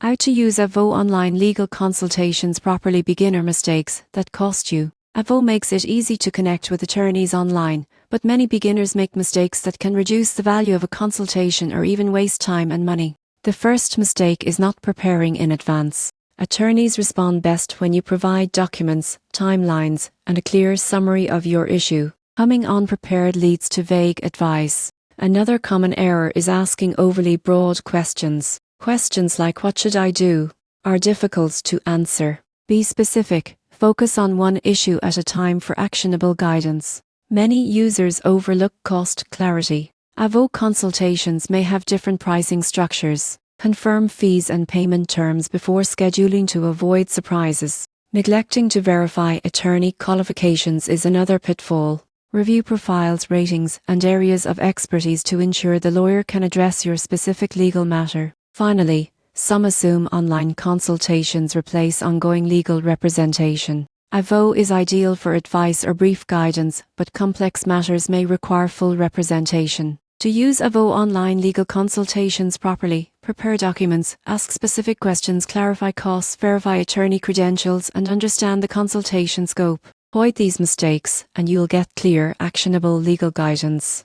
How to use Avvo online legal consultations properly. Beginner mistakes that cost you. Avvo makes it easy to connect with attorneys online, but many beginners make mistakes that can reduce the value of a consultation or even waste time and money. The first mistake is not preparing in advance. Attorneys respond best when you provide documents, timelines, and a clear summary of your issue. Coming unprepared leads to vague advice. Another common error is asking overly broad questions. Questions like "what should I do?" are difficult to answer. Be specific. Focus on one issue at a time for actionable guidance. Many users overlook cost clarity. Avvo consultations may have different pricing structures. Confirm fees and payment terms before scheduling to avoid surprises. Neglecting to verify attorney qualifications is another pitfall. Review profiles, ratings, and areas of expertise to ensure the lawyer can address your specific legal matter. Finally, some assume online consultations replace ongoing legal representation. Avvo is ideal for advice or brief guidance, but complex matters may require full representation. To use Avvo online legal consultations properly, prepare documents, ask specific questions, clarify costs, verify attorney credentials, and understand the consultation scope. Avoid these mistakes, and you'll get clear, actionable legal guidance.